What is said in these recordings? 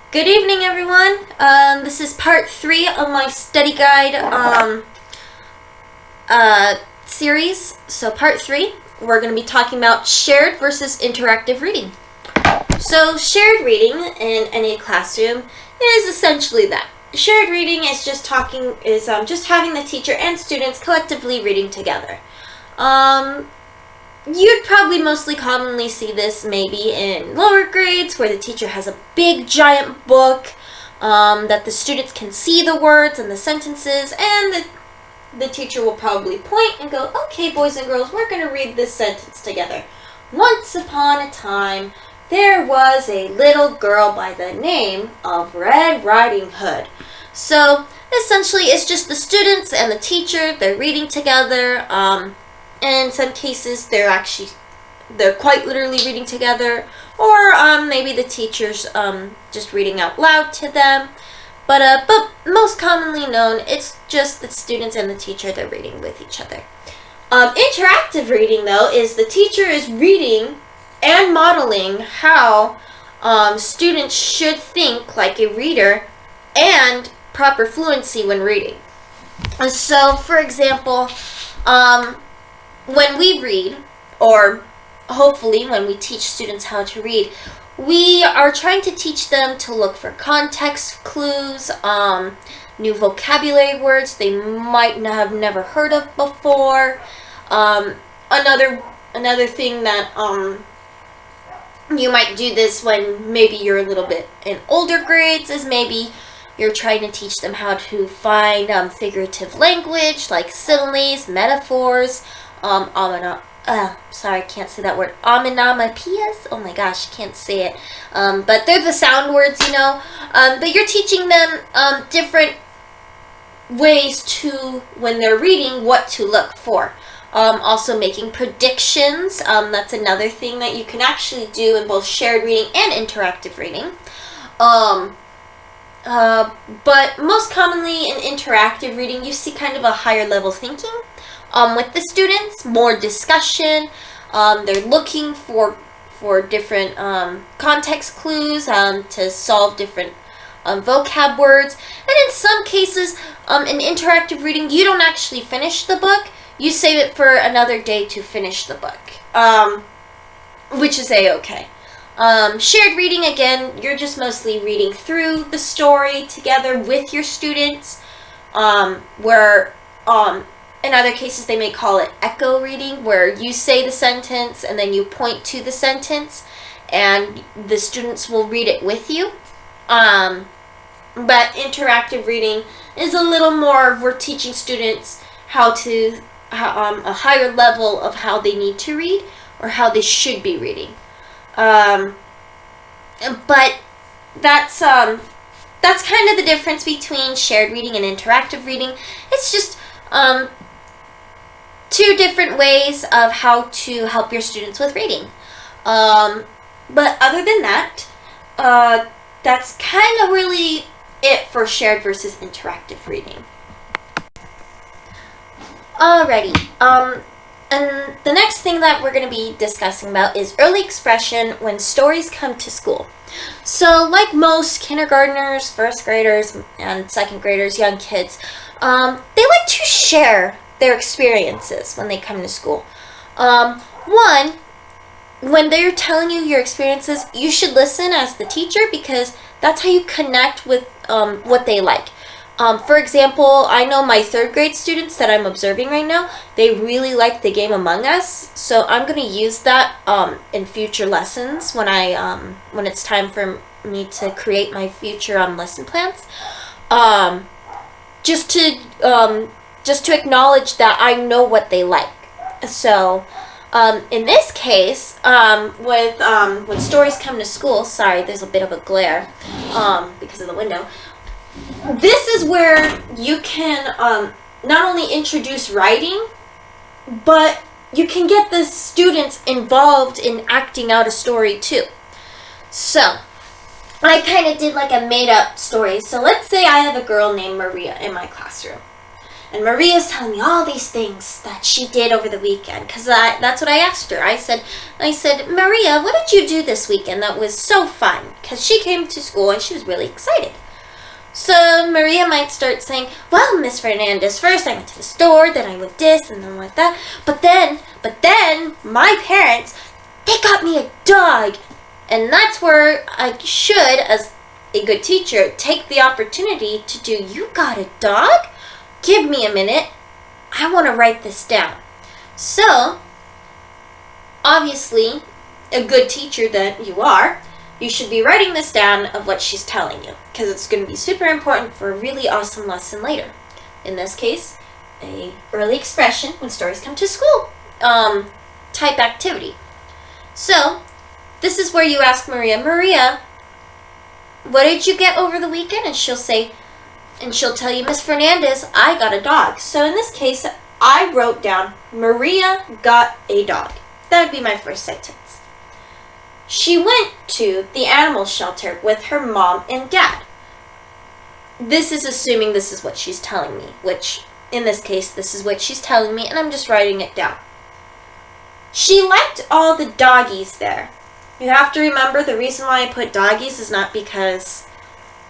Good evening, everyone. This is part 3 of my study guide series. So, part 3, we're going to be talking about shared versus interactive reading. So, shared reading in any classroom is essentially that. Shared reading is just having the teacher and students collectively reading together. You'd probably mostly commonly see this maybe in lower grades where the teacher has a big giant book that the students can see the words and the sentences, and the teacher will probably point and go, "Okay, boys and girls, we're going to read this sentence together. Once upon a time, there was a little girl by the name of Red Riding Hood." So essentially it's just the students and the teacher, they're reading together. In some cases, they're quite literally reading together, or maybe the teacher's just reading out loud to them. But most commonly known, it's just the students and the teacher, they're reading with each other. Interactive reading, though, is the teacher is reading and modeling how students should think like a reader and proper fluency when reading. So, for example, when we read, or hopefully when we teach students how to read, we are trying to teach them to look for context clues, new vocabulary words they might have never heard of before. Another thing that you might do this when maybe you're a little bit in older grades is maybe you're trying to teach them how to find figurative language like similes, metaphors, sorry, I can't say that word. Onomatopoeias? Oh my gosh, can't say it. But they're the sound words, But you're teaching them different ways to, when they're reading, what to look for. Also making predictions. That's another thing that you can actually do in both shared reading and interactive reading. But most commonly in interactive reading, you see kind of a higher level thinking. With the students, more discussion. They're looking for different context clues to solve different vocab words. And in some cases, in interactive reading, you don't actually finish the book. You save it for another day to finish the book, which is a-okay. Shared reading, again, you're just mostly reading through the story together with your students, where in other cases, they may call it echo reading, where you say the sentence and then you point to the sentence and the students will read it with you. But interactive reading is a little more, we're teaching students how to, a higher level of how they need to read or how they should be reading. But that's kind of the difference between shared reading and interactive reading. It's just two different ways of how to help your students with reading. But other than that, that's kind of really it for shared versus interactive reading. Alrighty, and the next thing that we're going to be discussing about is early expression when stories come to school. So, like most kindergartners, first graders, and second graders, young kids, they like to share their experiences when they come to school. One, when they're telling you your experiences, you should listen as the teacher because that's how you connect with what they like. For example, I know my third grade students that I'm observing right now, they really like the game Among Us, so I'm going to use that in future lessons when it's time for me to create my future lesson plans. Just to acknowledge that I know what they like. So, in this case, when stories come to school, sorry, there's a bit of a glare because of the window. This is where you can not only introduce writing, but you can get the students involved in acting out a story too. So, I kind of did like a made-up story. So let's say I have a girl named Maria in my classroom. And Maria's telling me all these things that she did over the weekend, because that's what I asked her. I said, Maria, what did you do this weekend that was so fun? Because she came to school and she was really excited. So Maria might start saying, well, Miss Fernandez, first I went to the store, then I went this, and then went that. But then, my parents, they got me a dog. And that's where I should, as a good teacher, take the opportunity to do, you got a dog? Give me a minute. I want to write this down. So, obviously, a good teacher that you are, you should be writing this down of what she's telling you, because it's going to be super important for a really awesome lesson later. In this case, a early expression when stories come to school type activity. So, this is where you ask Maria, what did you get over the weekend? And she'll say, and she'll tell you, Miss Fernandez, I got a dog. So in this case, I wrote down, Maria got a dog. That would be my first sentence. She went to the animal shelter with her mom and dad. This is assuming this is what she's telling me, which in this case, this is what she's telling me, and I'm just writing it down. She liked all the doggies there. You have to remember the reason why I put doggies is not because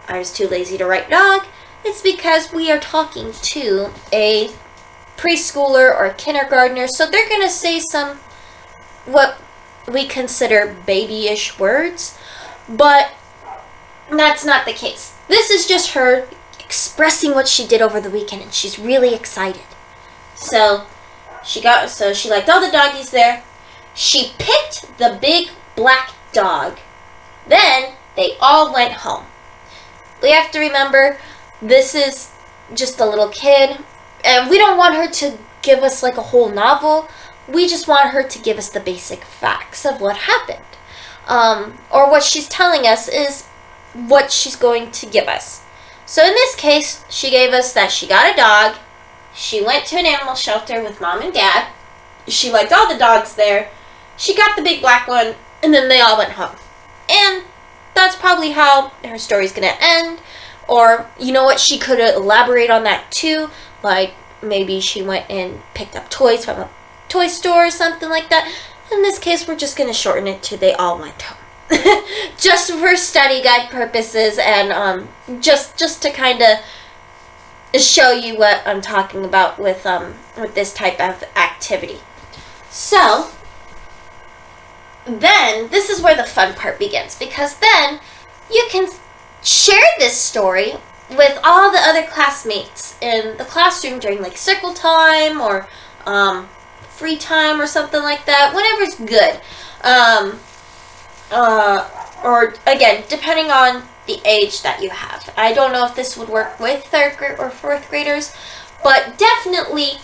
I was too lazy to write dog. It's because we are talking to a preschooler or a kindergartner, so they're going to say some what we consider babyish words, but that's not the case. This is just her expressing what she did over the weekend, and she's really excited. So she liked all the doggies there. She picked the big black dog. Then they all went home. We have to remember, this is just a little kid, and we don't want her to give us like a whole novel. We just want her to give us the basic facts of what happened. Or what she's telling us is what she's going to give us. So in this case, she gave us that she got a dog, she went to an animal shelter with mom and dad, she liked all the dogs there, she got the big black one, and then they all went home. And that's probably how her story's going to end. Or, you know what, she could elaborate on that too. Like, maybe she went and picked up toys from a toy store or something like that. In this case, we're just going to shorten it to they all went home. Just for study guide purposes, and just to kind of show you what I'm talking about with this type of activity. So, then this is where the fun part begins, because then you can share this story with all the other classmates in the classroom during like circle time or free time or something like that, whatever's good. Or again, depending on the age that you have. I don't know if this would work with 3rd or 4th graders, but definitely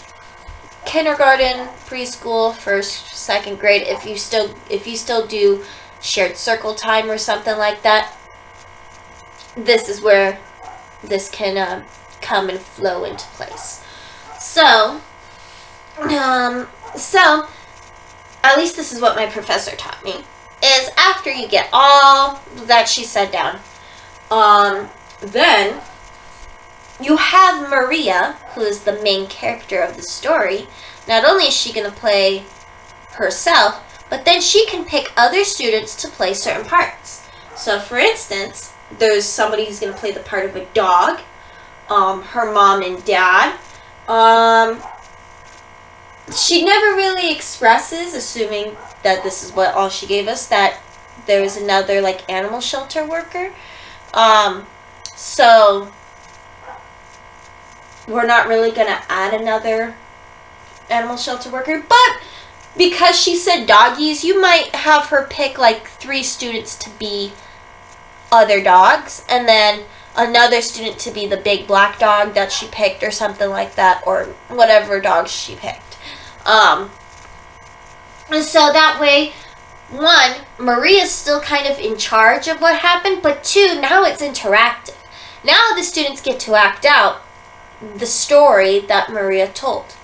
kindergarten, preschool, 1st, 2nd grade, if you still do shared circle time or something like that, this is where this can come and flow into place. So at least this is what my professor taught me, is after you get all that she said down, then you have Maria, who is the main character of the story. Not only is she going to play herself, but then she can pick other students to play certain parts. So for instance, there's somebody who's going to play the part of a dog, her mom and dad. She never really expresses, assuming that this is what all she gave us, that there is another like animal shelter worker. So we're not really going to add another animal shelter worker, but because she said doggies, you might have her pick like 3 students to be other dogs, and then another student to be the big black dog that she picked or something like that, or whatever dogs she picked. And so that way, 1, Maria's still kind of in charge of what happened, but 2, now it's interactive. Now the students get to act out the story that Maria told.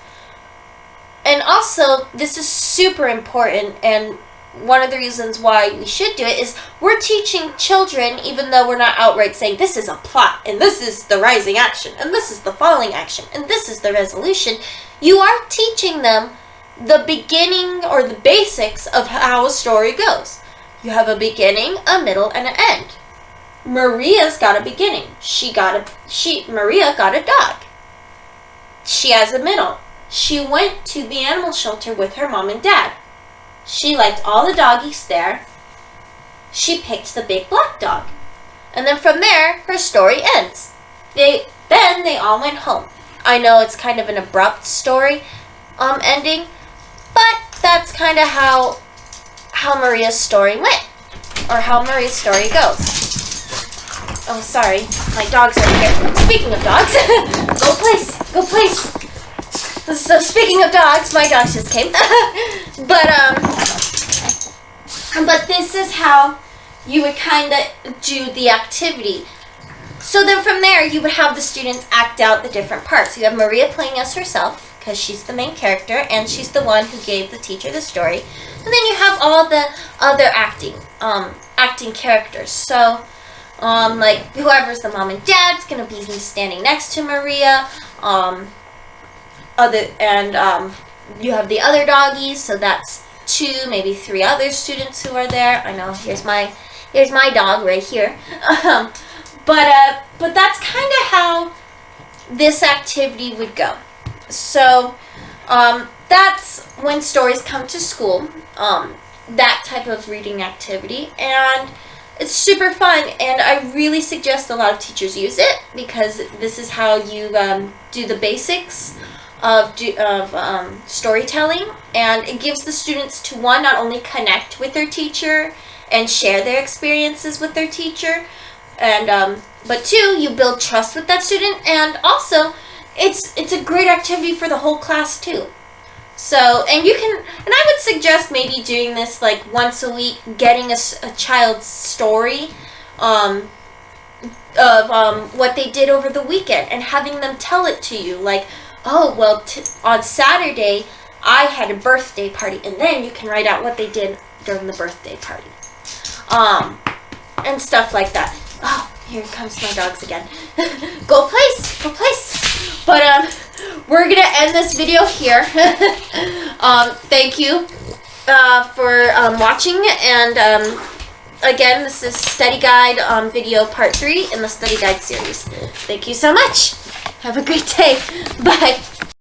And also, this is super important, and one of the reasons why we should do it is we're teaching children, even though we're not outright saying this is a plot, and this is the rising action, and this is the falling action, and this is the resolution. You are teaching them the beginning or the basics of how a story goes. You have a beginning, a middle, and an end. Maria's got a beginning. Maria got a dog. She has a middle. She went to the animal shelter with her mom and dad. She liked all the doggies there. She picked the big black dog. And then from there, her story ends. Then they all went home. I know it's kind of an abrupt story ending, but that's kind of how Maria's story went, or how Maria's story goes. Oh, sorry, my dogs are here. Speaking of dogs, go place. So speaking of dogs, my dogs just came. But this is how you would kind of do the activity. So then from there, you would have the students act out the different parts. You have Maria playing as herself, because she's the main character, and she's the one who gave the teacher the story. And then you have all the other acting characters. So, like, whoever's the mom and dad's going to be standing next to Maria. You have the other doggies, so that's 2, maybe 3 other students who are there. I know, here's my dog right here. But that's kind of how this activity would go. So that's when stories come to school, that type of reading activity, and it's super fun, and I really suggest a lot of teachers use it, because this is how you do the basics of storytelling, and it gives the students to, one, not only connect with their teacher and share their experiences with their teacher, and but 2, you build trust with that student, and also it's a great activity for the whole class too. So, and I would suggest maybe doing this like once a week, getting a child's story of what they did over the weekend, and having them tell it to you, like, oh, well, on Saturday I had a birthday party, and then you can write out what they did during the birthday party, and stuff like that. Oh, here comes my dogs again. Go place. But we're gonna end this video here. Thank you for watching, and again, this is Study Guide video part 3 in the Study Guide series. Thank you so much. Have a great day. Bye.